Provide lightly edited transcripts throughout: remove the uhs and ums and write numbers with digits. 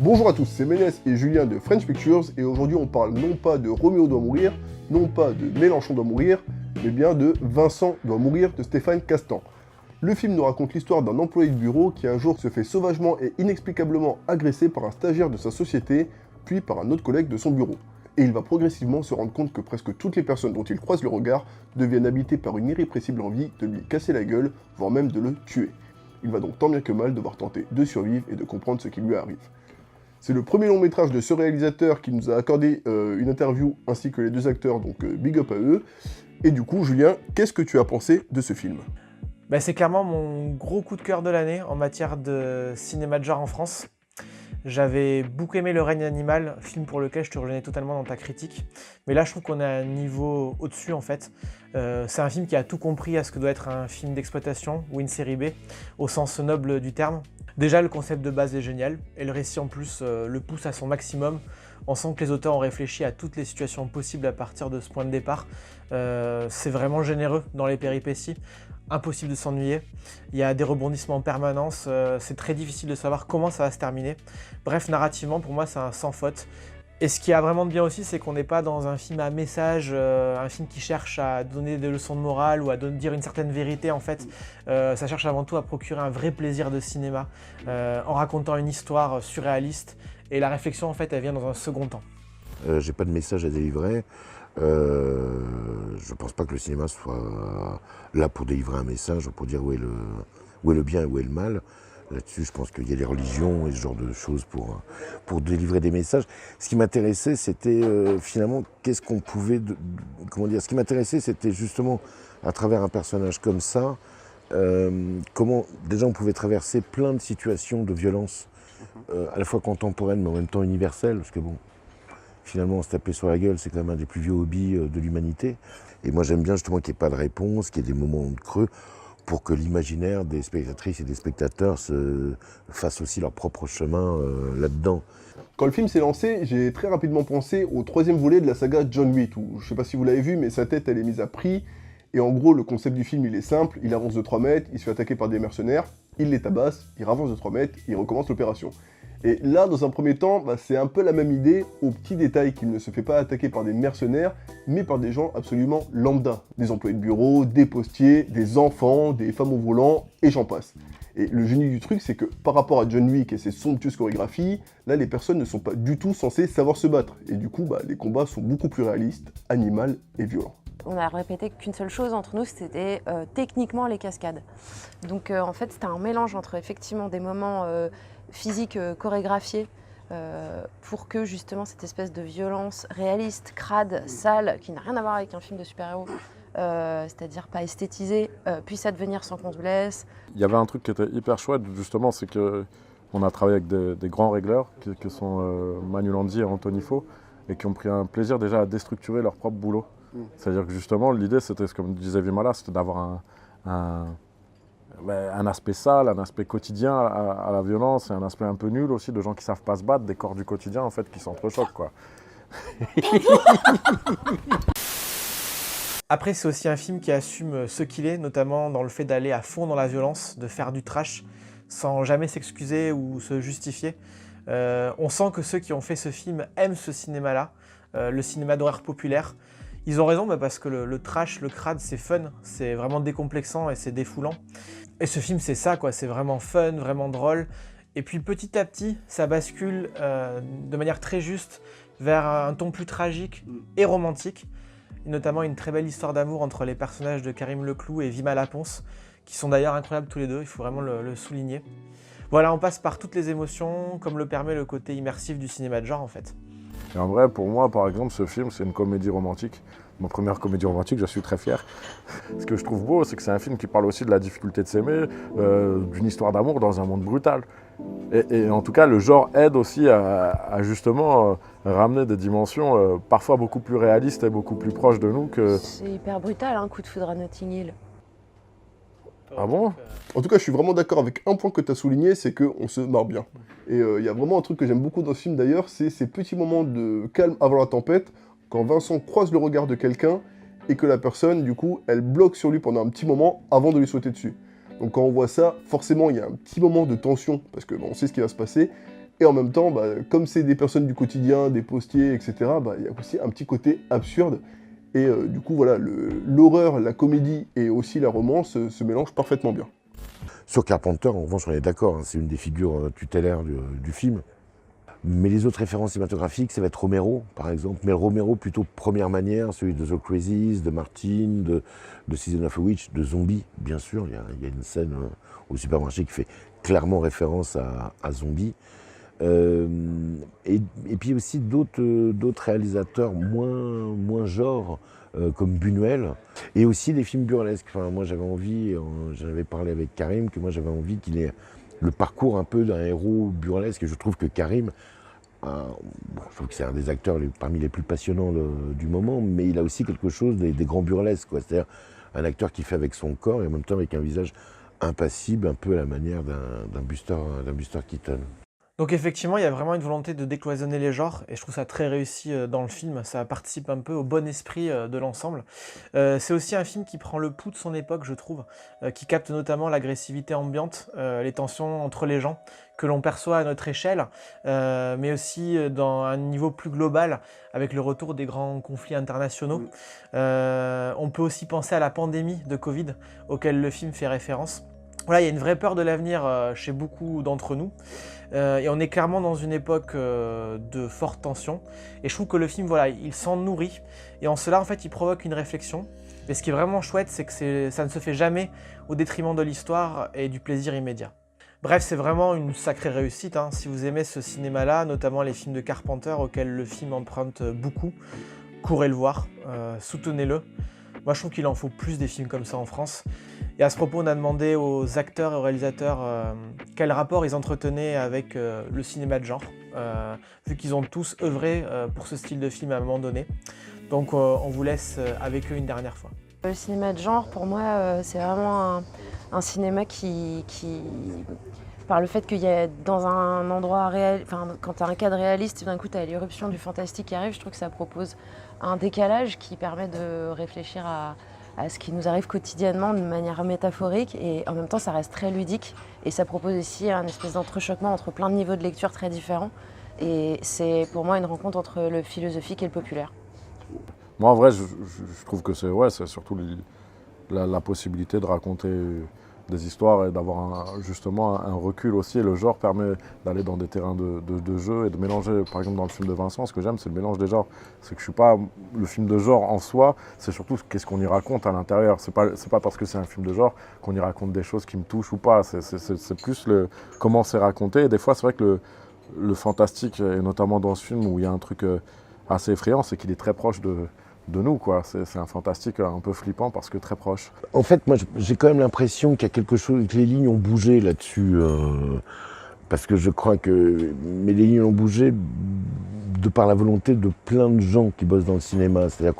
Bonjour à tous, c'est Ménès et Julien de French Pictures et aujourd'hui on parle non pas de Roméo doit mourir, non pas de Mélenchon doit mourir, mais bien de Vincent doit mourir de Stéphane Castan. Le film nous raconte l'histoire d'un employé de bureau qui un jour se fait sauvagement et inexplicablement agresser par un stagiaire de sa société, puis par un autre collègue de son bureau. Et il va progressivement se rendre compte que presque toutes les personnes dont il croise le regard deviennent habitées par une irrépressible envie de lui casser la gueule, voire même de le tuer. Il va donc tant bien que mal devoir tenter de survivre et de comprendre ce qui lui arrive. C'est le premier long métrage de ce réalisateur qui nous a accordé une interview ainsi que les deux acteurs, donc big up à eux. Et du coup, Julien, qu'est-ce que tu as pensé de ce film ? C'est clairement mon gros coup de cœur de l'année en matière de cinéma de genre en France. J'avais beaucoup aimé Le règne animal, film pour lequel je te rejoignais totalement dans ta critique. Mais là, je trouve qu'on a un niveau au-dessus en fait. C'est un film qui a tout compris à ce que doit être un film d'exploitation ou une série B, au sens noble du terme. Déjà, le concept de base est génial, et le récit en plus le pousse à son maximum. On sent que les auteurs ont réfléchi à toutes les situations possibles à partir de ce point de départ. C'est vraiment généreux dans les péripéties, impossible de s'ennuyer. Il y a des rebondissements en permanence, c'est très difficile de savoir comment ça va se terminer. Bref, narrativement, pour moi, c'est un sans faute. Et ce qui a vraiment de bien aussi, c'est qu'on n'est pas dans un film à message, un film qui cherche à donner des leçons de morale ou à dire une certaine vérité en fait. Ça cherche avant tout à procurer un vrai plaisir de cinéma en racontant une histoire surréaliste. Et la réflexion en fait, elle vient dans un second temps. J'ai pas de message à délivrer. Je pense pas que le cinéma soit là pour délivrer un message, pour dire où est le bien et où est le mal. Là-dessus, je pense qu'il y a des religions et ce genre de choses pour délivrer des messages. Ce qui m'intéressait, c'était finalement qu'est-ce qu'on pouvait... Ce qui m'intéressait, c'était justement, à travers un personnage comme ça, comment déjà on pouvait traverser plein de situations de violence, à la fois contemporaines, mais en même temps universelles, parce que bon, finalement, se taper sur la gueule, c'est quand même un des plus vieux hobbies de l'humanité. Et moi, j'aime bien justement qu'il n'y ait pas de réponse, qu'il y ait des moments de creux, pour que l'imaginaire des spectatrices et des spectateurs se fassent aussi leur propre chemin là-dedans. Quand le film s'est lancé, j'ai très rapidement pensé au troisième volet de la saga John Wick, où je sais pas si vous l'avez vu, mais sa tête elle est mise à prix, et en gros le concept du film il est simple, il avance de 3 mètres, il se fait attaquer par des mercenaires, il les tabasse, il avance de 3 mètres, il recommence l'opération. Et là, dans un premier temps, c'est un peu la même idée, au petit détail qu'il ne se fait pas attaquer par des mercenaires, mais par des gens absolument lambda. Des employés de bureau, des postiers, des enfants, des femmes au volant, et j'en passe. Et le génie du truc, c'est que par rapport à John Wick et ses somptueuses chorégraphies, là, les personnes ne sont pas du tout censées savoir se battre. Et du coup, les combats sont beaucoup plus réalistes, animaux et violents. On a répété qu'une seule chose entre nous, c'était techniquement les cascades. Donc en fait, c'était un mélange entre effectivement des moments physiques chorégraphiés pour que justement cette espèce de violence réaliste, crade, sale, qui n'a rien à voir avec un film de super-héros, c'est-à-dire pas esthétisé, puisse advenir sans qu'on se blesse. Il y avait un truc qui était hyper chouette justement, c'est qu'on a travaillé avec des grands régleurs qui sont Manu Landi et Anthony Faux, et qui ont pris un plaisir déjà à déstructurer leur propre boulot. C'est-à-dire que justement, l'idée, c'était, comme disait Vimala, c'était d'avoir un aspect sale, un aspect quotidien à la violence, et un aspect un peu nul aussi, de gens qui savent pas se battre, des corps du quotidien, en fait, qui s'entrechoquent, quoi. Après, c'est aussi un film qui assume ce qu'il est, notamment dans le fait d'aller à fond dans la violence, de faire du trash, sans jamais s'excuser ou se justifier. On sent que ceux qui ont fait ce film aiment ce cinéma-là, le cinéma d'horreur populaire. Ils ont raison parce que le trash, le crade, c'est fun, c'est vraiment décomplexant et c'est défoulant. Et ce film, c'est ça, quoi. C'est vraiment fun, vraiment drôle. Et puis petit à petit, ça bascule de manière très juste vers un ton plus tragique et romantique. Et notamment une très belle histoire d'amour entre les personnages de Karim Leclou et Vimala Ponce, qui sont d'ailleurs incroyables tous les deux, il faut vraiment le souligner. Voilà, on passe par toutes les émotions, comme le permet le côté immersif du cinéma de genre, en fait. Et en vrai, pour moi, par exemple, ce film, c'est une comédie romantique. Ma première comédie romantique, je suis très fier. Ce que je trouve beau, c'est que c'est un film qui parle aussi de la difficulté de s'aimer, d'une histoire d'amour dans un monde brutal. Et en tout cas, le genre aide aussi à justement ramener des dimensions parfois beaucoup plus réalistes et beaucoup plus proches de nous que... C'est hyper brutal, un coup de foudre à Notting Hill. Ah bon ? En tout cas, je suis vraiment d'accord avec un point que tu as souligné, c'est qu'on se marre bien. Et il y a vraiment un truc que j'aime beaucoup dans ce film d'ailleurs, c'est ces petits moments de calme avant la tempête, quand Vincent croise le regard de quelqu'un et que la personne, du coup, elle bloque sur lui pendant un petit moment avant de lui sauter dessus. Donc quand on voit ça, forcément, il y a un petit moment de tension, parce que on sait ce qui va se passer, Et en même temps, comme c'est des personnes du quotidien, des postiers, etc., il y a aussi un petit côté absurde. Et du coup, voilà, l'horreur, la comédie et aussi la romance se mélangent parfaitement bien. Sur Carpenter, en revanche, on est d'accord, hein, c'est une des figures tutélaires du film. Mais les autres références cinématographiques, ça va être Romero, par exemple. Mais Romero, plutôt première manière, celui de The Crazies, de Martin, de Season of a Witch, de Zombie, bien sûr. Il y a une scène au supermarché qui fait clairement référence à Zombie. Et puis aussi d'autres réalisateurs moins genre, comme Buñuel, et aussi des films burlesques. Enfin, moi j'avais envie, j'en avais parlé avec Karim, que moi j'avais envie qu'il ait le parcours un peu d'un héros burlesque. Et je trouve que Karim, je trouve que c'est un des acteurs parmi les plus passionnants du moment, mais il a aussi quelque chose des grands burlesques, quoi. C'est-à-dire un acteur qui fait avec son corps et en même temps avec un visage impassible, un peu à la manière d'un Buster Keaton. Donc effectivement, il y a vraiment une volonté de décloisonner les genres, et je trouve ça très réussi dans le film. Ça participe un peu au bon esprit de l'ensemble. C'est aussi un film qui prend le pouls de son époque, je trouve, qui capte notamment l'agressivité ambiante, les tensions entre les gens, que l'on perçoit à notre échelle, mais aussi dans un niveau plus global, avec le retour des grands conflits internationaux. On peut aussi penser à la pandémie de Covid, auquel le film fait référence. Voilà, il y a une vraie peur de l'avenir chez beaucoup d'entre nous. Et on est clairement dans une époque de forte tension. Et je trouve que le film, voilà, il s'en nourrit. Et en cela, en fait, il provoque une réflexion. Et ce qui est vraiment chouette, c'est que ça ne se fait jamais au détriment de l'histoire et du plaisir immédiat. Bref, c'est vraiment une sacrée réussite, hein. Si vous aimez ce cinéma-là, notamment les films de Carpenter auxquels le film emprunte beaucoup, courez le voir, soutenez-le. Moi, je trouve qu'il en faut plus des films comme ça en France. Et à ce propos, on a demandé aux acteurs et aux réalisateurs quel rapport ils entretenaient avec le cinéma de genre, vu qu'ils ont tous œuvré pour ce style de film à un moment donné. Donc, on vous laisse avec eux une dernière fois. Le cinéma de genre, pour moi, c'est vraiment un cinéma qui, par le fait qu'il y a dans un endroit réel, enfin, quand tu as un cadre réaliste, d'un coup tu as l'éruption du fantastique qui arrive, je trouve que ça propose un décalage qui permet de réfléchir à ce qui nous arrive quotidiennement de manière métaphorique, et en même temps ça reste très ludique, et ça propose aussi un espèce d'entrechoquement entre plein de niveaux de lecture très différents, et c'est pour moi une rencontre entre le philosophique et le populaire. Moi, en vrai, je trouve que c'est surtout la possibilité de raconter des histoires et d'avoir justement un recul aussi. Et le genre permet d'aller dans des terrains de jeu et de mélanger. Par exemple, dans le film de Vincent, ce que j'aime, c'est le mélange des genres. C'est que je suis pas le film de genre en soi, c'est surtout qu'est-ce qu'on y raconte à l'intérieur. C'est pas parce que c'est un film de genre qu'on y raconte des choses qui me touchent ou pas. C'est plus comment c'est raconté. Et des fois, c'est vrai que le fantastique, et notamment dans ce film où il y a un truc assez effrayant, c'est qu'il est très proche de nous, quoi. C'est un fantastique un peu flippant parce que très proche. En fait, moi, j'ai quand même l'impression qu'il y a quelque chose, que les lignes ont bougé là-dessus, parce que je crois que, mais les lignes ont bougé de par la volonté de plein de gens qui bossent dans le cinéma. C'est-à-dire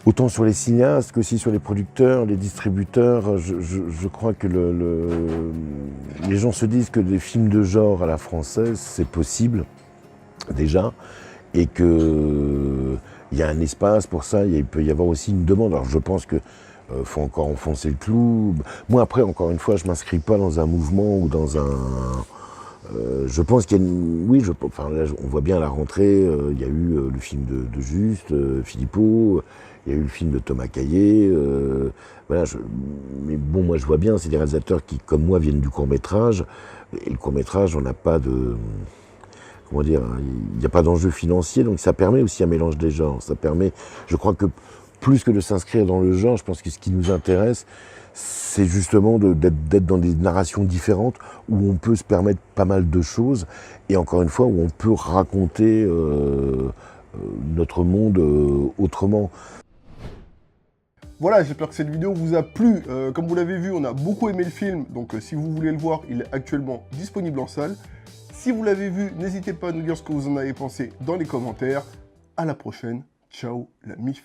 autant sur les cinéastes qu'aussi sur les producteurs, les distributeurs, je crois que les gens se disent que des films de genre à la française, c'est possible, déjà, et que il y a un espace pour ça, il peut y avoir aussi une demande. Alors je pense que faut encore enfoncer le clou. Moi après, encore une fois, je m'inscris pas dans un mouvement ou dans un... je pense qu'il y a une... Oui, enfin, là, on voit bien à la rentrée, il y a eu le film de Juste, Philippot, il y a eu le film de Thomas Caillet. Voilà, mais bon, moi je vois bien, c'est des réalisateurs qui, comme moi, viennent du court-métrage. Et le court-métrage, on n'a pas de... Comment dire, il n'y a pas d'enjeu financier, donc ça permet aussi un mélange des genres. Ça permet, je crois que plus que de s'inscrire dans le genre, je pense que ce qui nous intéresse, c'est justement d'être dans des narrations différentes où on peut se permettre pas mal de choses et encore une fois où on peut raconter notre monde autrement. Voilà, j'espère que cette vidéo vous a plu. Comme vous l'avez vu, on a beaucoup aimé le film, donc si vous voulez le voir, il est actuellement disponible en salle. Si vous l'avez vu, n'hésitez pas à nous dire ce que vous en avez pensé dans les commentaires. À la prochaine. Ciao la MIF.